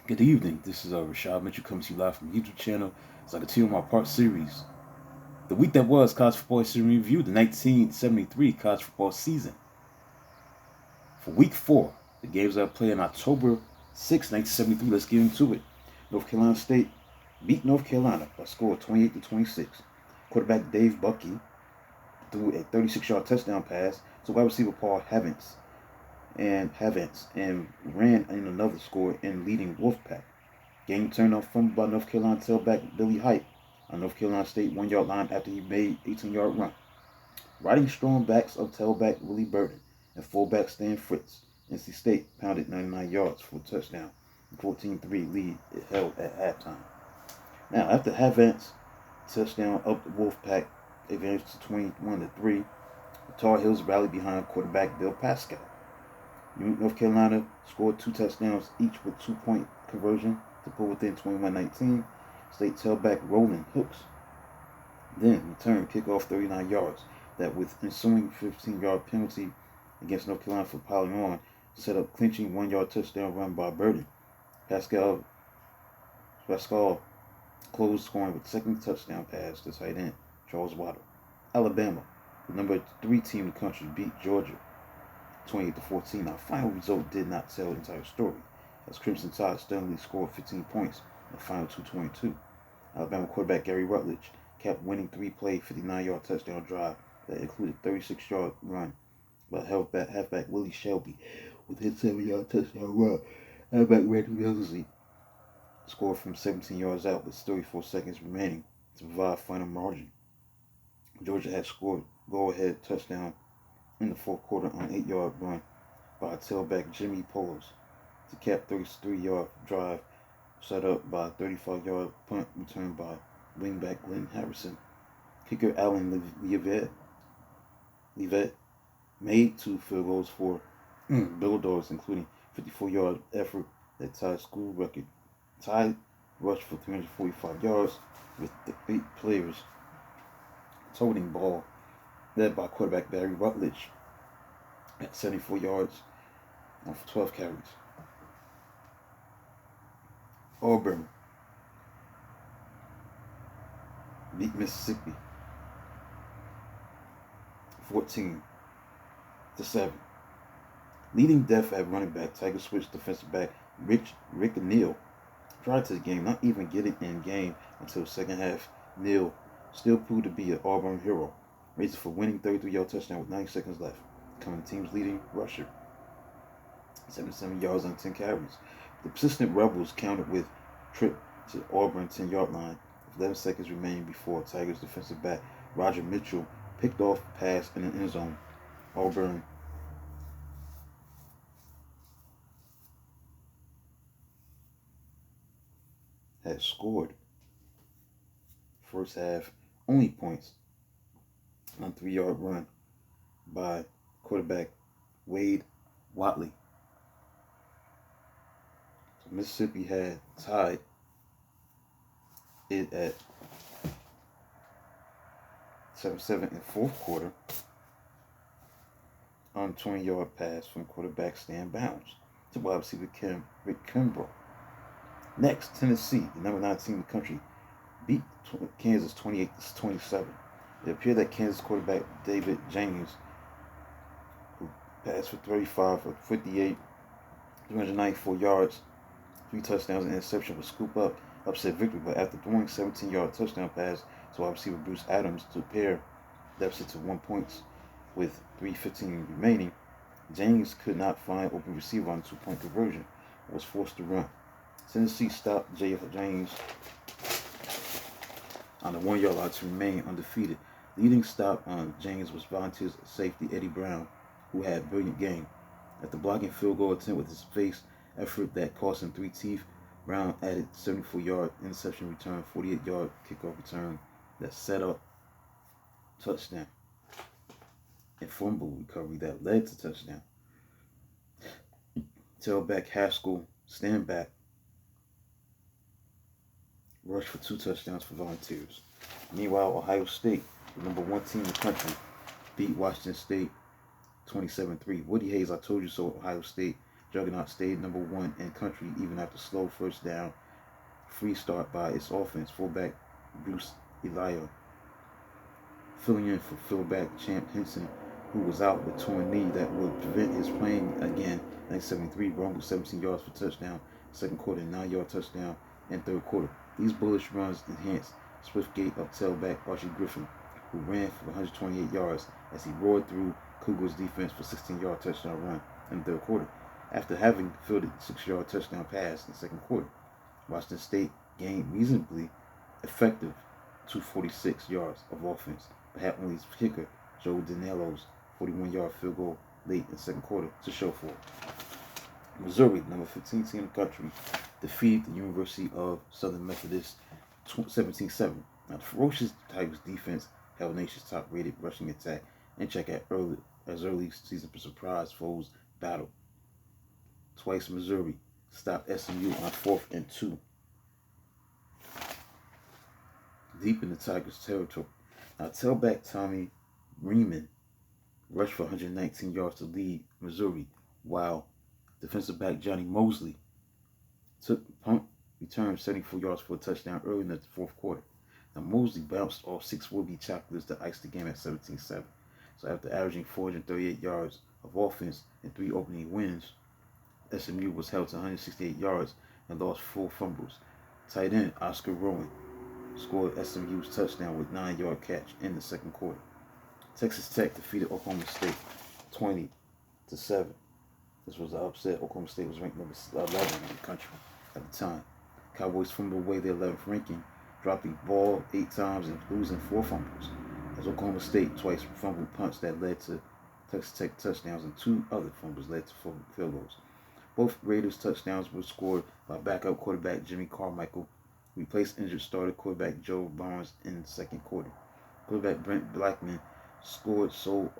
Good evening. This is Rashad Mitchell coming to you live from the YouTube channel. It's like a two-part series. The week that was college football history review, the 1973 college football season. For week 4, the games that played on October 6, 1973. Let's get into it. North Carolina State beat North Carolina by a score of 28-26. Quarterback Dave Bucky threw a 36-yard touchdown pass to wide receiver Paul Havance and ran in another score in leading Wolfpack. Game turned off fumble by North Carolina tailback Billy Hype on North Carolina State 1 yard line after he made 18-yard run. Riding strong backs of tailback Willie Burton and fullback Stan Fritz, NC State pounded 99 yards for a touchdown. The 14-3 lead it held at halftime. Now, after Havant's touchdown up the Wolfpack advanced to 21-3, the Tar Heels rallied behind quarterback Bill Pascal. North Carolina scored 2 touchdowns each with 2-point conversion to pull within 21-19. State tailback Roland Hooks then returned kickoff 39 yards that with ensuing 15-yard penalty against North Carolina for piling on set up clinching 1-yard touchdown run by Burton. Pascal closed scoring with second touchdown pass to tight end Charles Waddle. Alabama, the number 3 team in the country, beat Georgia 28-14. Our final result did not tell the entire story, as Crimson Tide sternly scored 15 points in the final 2:22. Alabama quarterback Gary Rutledge capped winning 3-play 59-yard touchdown drive that included a 36-yard run by halfback Willie Shelby with his 7-yard touchdown run. Halfback Randy Millsy scored from 17 yards out with 34 seconds remaining to provide final margin. Georgia had scored go-ahead touchdown in the fourth quarter on an 8-yard run by tailback Jimmy Poles to cap 33-yard drive set up by a 35-yard punt returned by wingback Glenn Harrison. Kicker Alan Levette made 2 field goals for Bulldogs, including 54-yard effort that tied school record. Tide rushed for 345 yards with the 8 players toting ball, led by quarterback Barry Rutledge at 74 yards for 12 carries. Auburn beat Mississippi 14-7. Leading depth at running back, Tiger switched defensive back Rick Neal prior to the game, not even getting in game until the second half. Neal still proved to be an Auburn hero, racing for winning 33-yard touchdown with 9 seconds left, becoming the team's leading rusher. 77 yards on 10 carries. The persistent Rebels countered with trip to Auburn 10-yard line with 11 seconds remaining before Tigers defensive back Roger Mitchell picked off a pass in the end zone. Auburn had scored first half only points on a 3-yard run by quarterback Wade Watley. So Mississippi had tied it at 7-7 in the fourth quarter on a 20-yard pass from quarterback Stan Bounds to wide receiver Rick Kimbrough. Next, Tennessee, the number 9 team in the country, beat Kansas 28-27. It appeared that Kansas quarterback David James, who passed for 35 for 58, 394 yards, 3 touchdowns and interception, would scoop up upset victory, but after throwing 17-yard touchdown pass to wide receiver Bruce Adams to pair deficit to 1 point with 3:15 remaining, James could not find open receiver on a 2-point conversion and was forced to run. Tennessee stopped James on the 1-yard line to remain undefeated. Leading stop on James was Volunteers safety Eddie Brown, who had a brilliant game. After blocking field goal attempt with his face effort that cost him 3 teeth, Brown added 74-yard interception return, 48-yard kickoff return that set up touchdown, and fumble recovery that led to touchdown. Tailback Haskell stand back rushed for 2 touchdowns for Volunteers. Meanwhile, Ohio State, the number 1 team in the country, beat Washington State 27-3. Woody Hayes, I told you so, Ohio State Juggernaut stayed number one in country even after slow first down free start by its offense. Fullback Bruce Elia filling in for fullback Champ Henson, who was out with torn knee that would prevent his playing again. 1973 Broncos 17 yards for touchdown. Second quarter, 9-yard touchdown in third quarter. These bullish runs enhanced Swiftgate of tailback Archie Griffin, who ran for 128 yards as he roared through Cougars defense for 16-yard touchdown run in the third quarter. After having fielded 6-yard touchdown pass in the second quarter, Washington State gained reasonably effective 246 yards of offense, but had only kicker Joe Danello's 41-yard field goal late in the second quarter to show for it. Missouri, number 15 team in the country, defeated the University of Southern Methodist 17-7. Now, the ferocious Tigers defense held the nation's top-rated rushing attack in check as early season surprise foes battle. Twice Missouri stopped SMU on 4th and 2. Deep in the Tigers' territory. Now, tailback Tommy Riemann rushed for 119 yards to lead Missouri, while defensive back Johnny Mosley took punt return 74 yards for a touchdown early in the fourth quarter. Now, Mosley bounced off 6 would-be chocolates to ice the game at 17-7. So after averaging 438 yards of offense and 3 opening wins, SMU was held to 168 yards and lost 4 fumbles. Tight end Oscar Rowan scored SMU's touchdown with 9-yard catch in the second quarter. Texas Tech defeated Oklahoma State 20-7. This was an upset. Oklahoma State was ranked number 11 in the country at the time. Cowboys fumbled away their 11th ranking, dropping ball 8 times and losing 4 fumbles, as Oklahoma State twice fumbled punts that led to Texas Tech touchdowns and 2 other fumbles led to field goals. Both Raiders' touchdowns were scored by backup quarterback Jimmy Carmichael, who replaced injured starter quarterback Joe Barnes in the second quarter. Quarterback Brent Blackman scored sole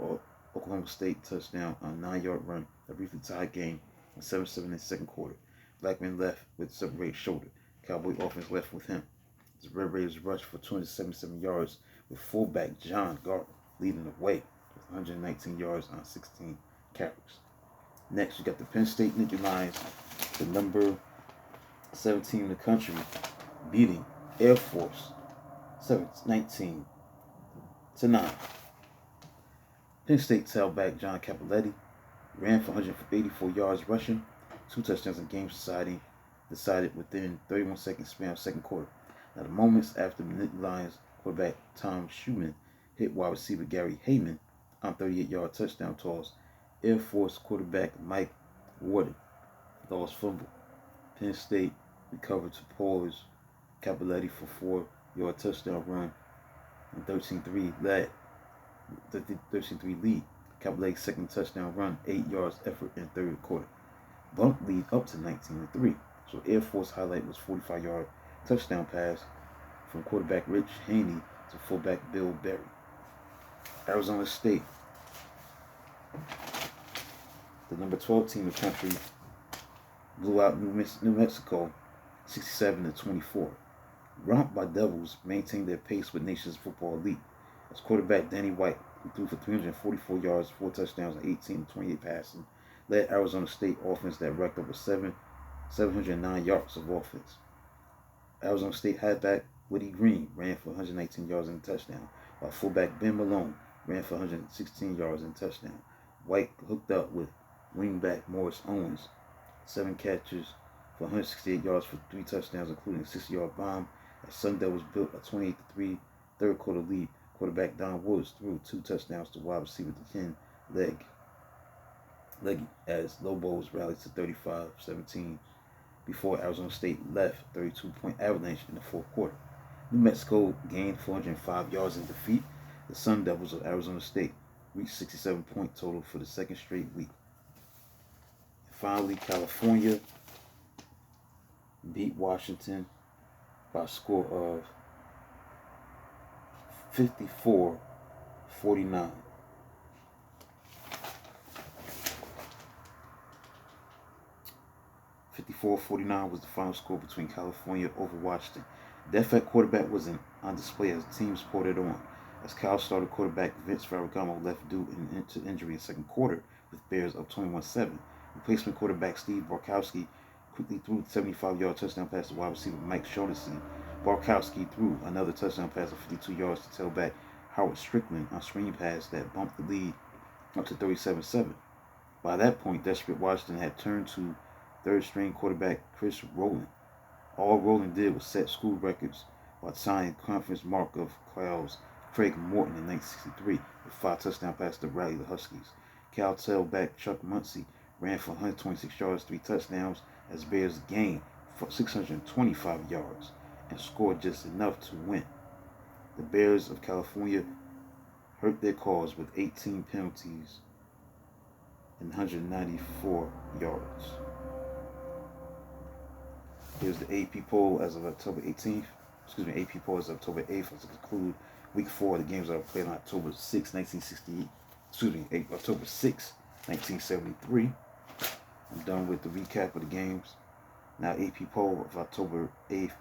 Oklahoma State touchdown on a 9-yard run that briefly tied game at 7-7 in the second quarter. Blackman left with separated shoulder. Cowboy offense left with him. The Red Raiders rushed for 277 yards with fullback John Gardner leading the way with 119 yards on 16 carries. Next, you got the Penn State Nittany Lions, the number 17 in the country, beating Air Force 19-9. Penn State tailback John Cappelletti ran for 184 yards rushing, 2 touchdowns in game decided within 31 seconds span of second quarter. Now, the moments after the Nittany Lions quarterback Tom Schumann hit wide receiver Gary Heyman on 38-yard touchdown toss, Air Force quarterback Mike Warden lost fumble. Penn State recovered to pause Cappelletti for 4-yard touchdown run and 13-3 lead. Cappelletti's second touchdown run, 8 yards effort in third quarter. Bumped lead up to 19-3. So Air Force highlight was 45-yard touchdown pass from quarterback Rich Haney to fullback Bill Berry. Arizona State, the number 12 team in the country, blew out New Mexico 67-24. Romped by Devils maintained their pace with Nation's football elite, as quarterback Danny White, who threw for 344 yards, 4 touchdowns, and 18-28 passing, led Arizona State offense that racked over 709 yards of offense. Arizona State halfback Woody Green ran for 119 yards and a touchdown, while fullback Ben Malone ran for 116 yards and a touchdown. White hooked up with wingback Morris Owens, 7 catches for 168 yards for 3 touchdowns, including a 60-yard bomb, as Sun Devils built a 28-3 third quarter lead. Quarterback Don Woods threw 2 touchdowns to wide receiver Ken Leggy, as Lobos rallied to 35-17 before Arizona State left 32-point avalanche in the fourth quarter. New Mexico gained 405 yards in defeat. The Sun Devils of Arizona State reached 67-point total for the second straight week. Finally, California beat Washington by a score of 54-49. 54-49 was the final score between California over Washington. Depth at quarterback was on display as the team sported on, as Cal starter quarterback Vince Ferragamo left due to injury in the second quarter with Bears up 21-7. Replacement quarterback Steve Bartkowski quickly threw a 75-yard touchdown pass to wide receiver Mike Shaughnessy. Bartkowski threw another touchdown pass of 52 yards to tailback Howard Strickland on a screen pass that bumped the lead up to 37-7. By that point, desperate Washington had turned to third-string quarterback Chris Rowland. All Rowland did was set school records while tying conference mark of Craig Morton in 1963 with 5 touchdown passes to rally the Huskies. Cal tailback Chuck Muncie ran for 126 yards, 3 touchdowns, as Bears gained for 625 yards and scored just enough to win. The Bears of California hurt their cause with 18 penalties and 194 yards. Here's the AP poll as of October 18th. AP poll as of October 8th. To conclude week 4, the games are played on October 6, 1968. October 6, 1973. I'm done with the recap of the games. Now, AP poll of October 8th.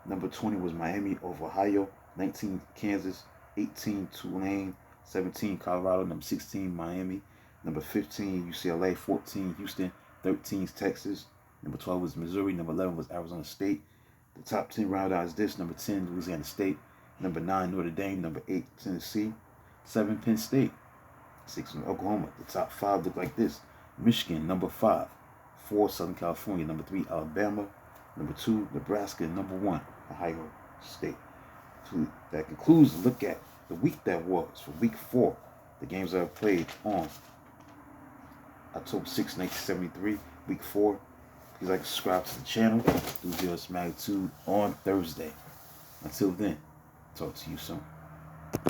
Number 20 was Miami over Ohio. 19, Kansas. 18, Tulane. 17, Colorado. Number 16, Miami. Number 15, UCLA. 14, Houston. 13, Texas. Number 12 was Missouri. Number 11 was Arizona State. The top 10 rounded out is this. Number 10, Louisiana State. Number 9, Notre Dame. Number 8, Tennessee. 7, Penn State. 6, Oklahoma. The top 5 look like this. Michigan, number 5. 4, Southern California. Number 3, Alabama. Number 2, Nebraska. Number 1, Ohio State. So that concludes the look at the week that was for week 4. The games that are played on October 6, 1973, week 4. Please like and subscribe to the channel. Do Zealous Magnitude on Thursday. Until then, talk to you soon.